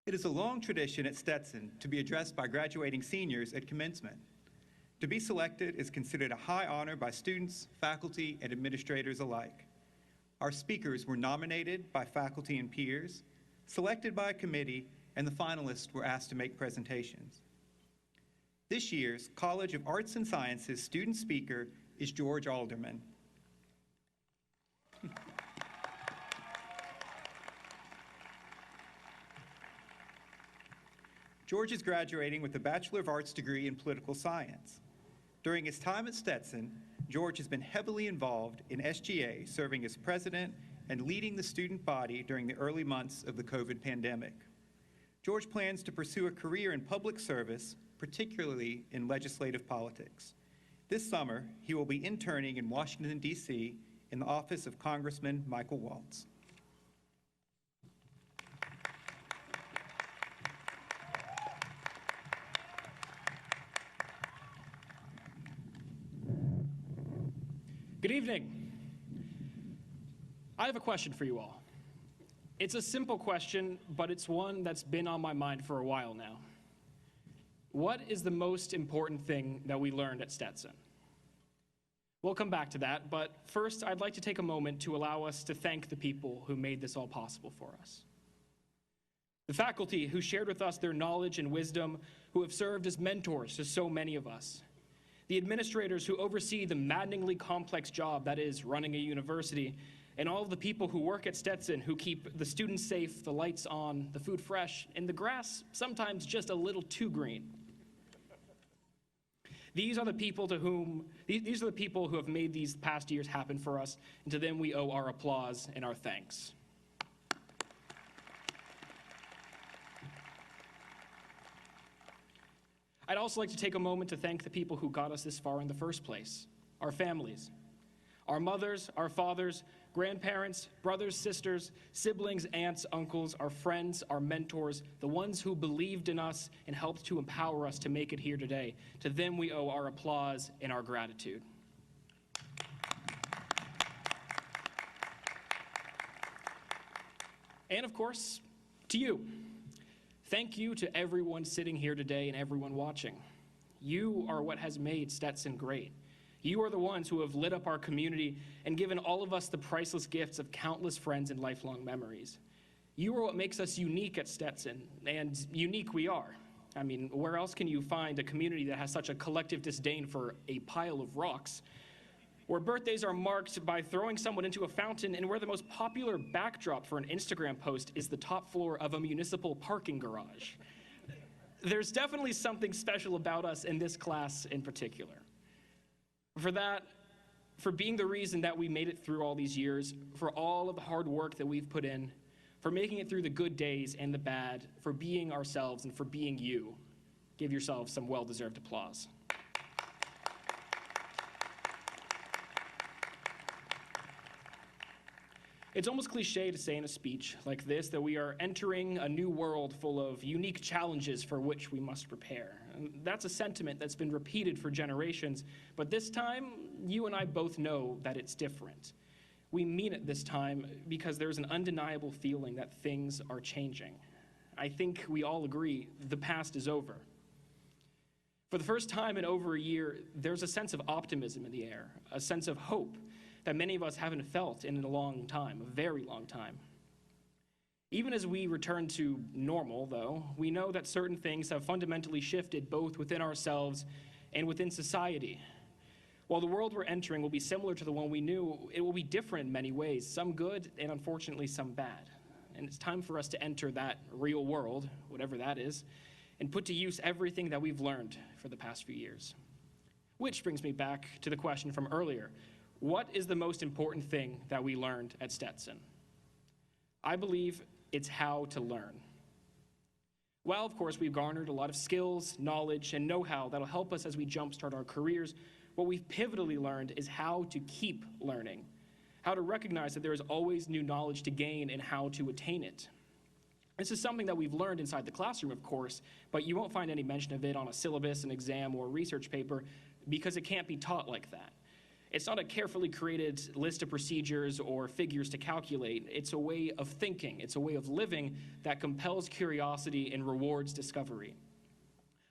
It is a long tradition at Stetson to be addressed by graduating seniors at commencement. To be selected is considered a high honor by students, faculty, and administrators alike. Our speakers were nominated by faculty and peers, selected by a committee, and the finalists were asked to make presentations. This year's College of Arts and Sciences student speaker is George Alderman. George is graduating with a Bachelor of Arts degree in Political Science. During his time at Stetson, George has been heavily involved in SGA, serving as president and leading the student body during the early months of the COVID pandemic. George plans to pursue a career in public service, particularly in legislative politics. This summer, he will be interning in Washington, D.C. in the office of Congressman Michael Waltz. Good evening. I have a question for you all. It's a simple question, but it's one that's been on my mind for a while now. What is the most important thing that we learned at Stetson? We'll come back to that, but first I'd like to take a moment to allow us to thank the people who made this all possible for us. The faculty who shared with us their knowledge and wisdom, who have served as mentors to so many of us. The administrators who oversee the maddeningly complex job that is running a university, and all of the people who work at Stetson who keep the students safe, the lights on, the food fresh, and the grass sometimes just a little too green. These are the people who have made these past years happen for us, and to them we owe our applause and our thanks. I'd also like to take a moment to thank the people who got us this far in the first place, our families, our mothers, our fathers, grandparents, brothers, sisters, siblings, aunts, uncles, our friends, our mentors, the ones who believed in us and helped to empower us to make it here today. To them we owe our applause and our gratitude. And of course, to you. Thank you to everyone sitting here today and everyone watching. You are what has made Stetson great. You are the ones who have lit up our community and given all of us the priceless gifts of countless friends and lifelong memories. You are what makes us unique at Stetson, and unique we are. I mean, where else can you find a community that has such a collective disdain for a pile of rocks? Where birthdays are marked by throwing someone into a fountain, and where the most popular backdrop for an Instagram post is the top floor of a municipal parking garage. There's definitely something special about us in this class in particular. For being the reason that we made it through all these years, for all of the hard work that we've put in, for making it through the good days and the bad, for being ourselves and for being you, give yourselves some well-deserved applause. It's almost cliche to say in a speech like this that we are entering a new world full of unique challenges for which we must prepare. And that's a sentiment that's been repeated for generations, but this time, you and I both know that it's different. We mean it this time because there's an undeniable feeling that things are changing. I think we all agree the past is over. For the first time in over a year, there's a sense of optimism in the air, a sense of hope that many of us haven't felt in a long time, a very long time. Even as we return to normal, though, we know that certain things have fundamentally shifted both within ourselves and within society. While the world we're entering will be similar to the one we knew, it will be different in many ways, some good and unfortunately some bad. And it's time for us to enter that real world, whatever that is, and put to use everything that we've learned for the past few years. Which brings me back to the question from earlier. What is the most important thing that we learned at Stetson? I believe it's how to learn. While, of course, we've garnered a lot of skills, knowledge, and know-how that'll help us as we jumpstart our careers, what we've pivotally learned is how to keep learning, how to recognize that there is always new knowledge to gain and how to attain it. This is something that we've learned inside the classroom, of course, but you won't find any mention of it on a syllabus, an exam, or a research paper because it can't be taught like that. It's not a carefully created list of procedures or figures to calculate. It's a way of thinking. It's a way of living that compels curiosity and rewards discovery.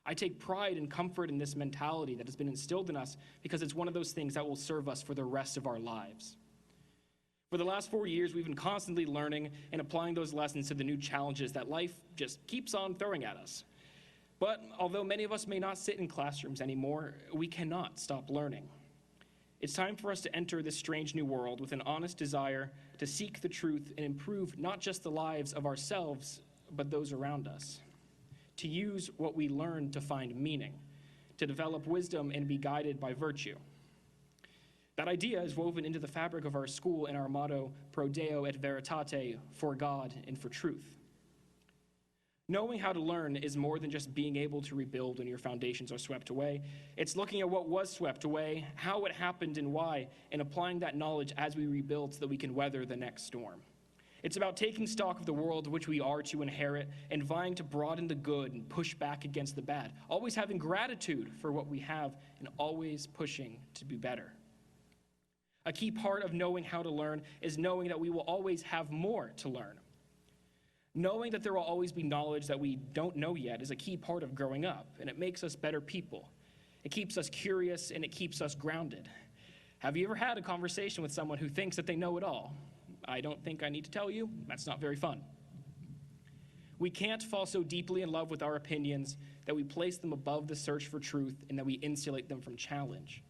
I take pride and comfort in this mentality that has been instilled in us because it's one of those things that will serve us for the rest of our lives. For the last 4 years, we've been constantly learning and applying those lessons to the new challenges that life just keeps on throwing at us. But although many of us may not sit in classrooms anymore, we cannot stop learning. It's time for us to enter this strange new world with an honest desire to seek the truth and improve not just the lives of ourselves, but those around us. To use what we learn to find meaning, to develop wisdom and be guided by virtue. That idea is woven into the fabric of our school and our motto, Pro Deo et Veritate, for God and for truth. Knowing how to learn is more than just being able to rebuild when your foundations are swept away. It's looking at what was swept away, how it happened and why, and applying that knowledge as we rebuild so that we can weather the next storm. It's about taking stock of the world which we are to inherit and vying to broaden the good and push back against the bad, always having gratitude for what we have and always pushing to be better. A key part of knowing how to learn is knowing that we will always have more to learn. Knowing that there will always be knowledge that we don't know yet is a key part of growing up, and it makes us better people. It keeps us curious, and it keeps us grounded. Have you ever had a conversation with someone who thinks that they know it all? I don't think I need to tell you, that's not very fun. We can't fall so deeply in love with our opinions that we place them above the search for truth and that we insulate them from challenge.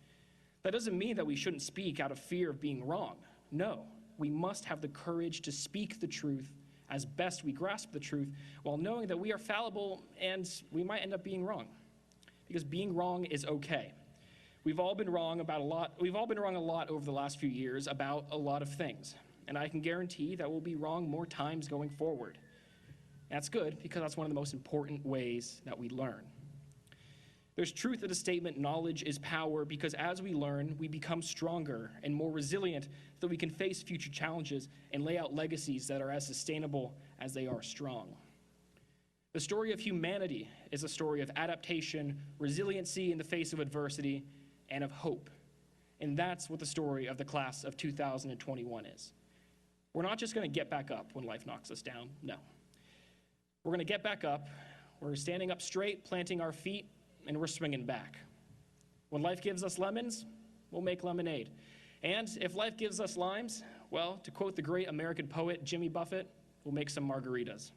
That doesn't mean that we shouldn't speak out of fear of being wrong. No, we must have the courage to speak the truth as best we grasp the truth, while knowing that we are fallible and we might end up being wrong. Because being wrong is okay. We've all been wrong a lot over the last few years about a lot of things. And I can guarantee that we'll be wrong more times going forward. That's good, because that's one of the most important ways that we learn. There's truth in the statement, knowledge is power, because as we learn, we become stronger and more resilient so that we can face future challenges and lay out legacies that are as sustainable as they are strong. The story of humanity is a story of adaptation, resiliency in the face of adversity, and of hope. And that's what the story of the class of 2021 is. We're not just going to get back up when life knocks us down, no. We're going to get back up, we're standing up straight, planting our feet, and we're swinging back. When life gives us lemons, we'll make lemonade. And if life gives us limes, well, to quote the great American poet Jimmy Buffett, we'll make some margaritas.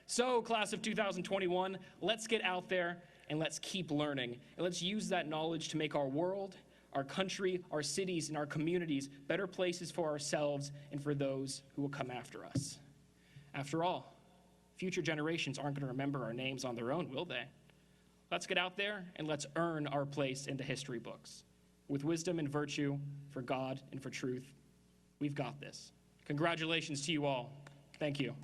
So, class of 2021, let's get out there and let's keep learning. And let's use that knowledge to make our world, our country, our cities, and our communities better places for ourselves and for those who will come after us. After all, future generations aren't going to remember our names on their own, will they? Let's get out there and let's earn our place in the history books. With wisdom and virtue, for God and for truth, we've got this. Congratulations to you all. Thank you.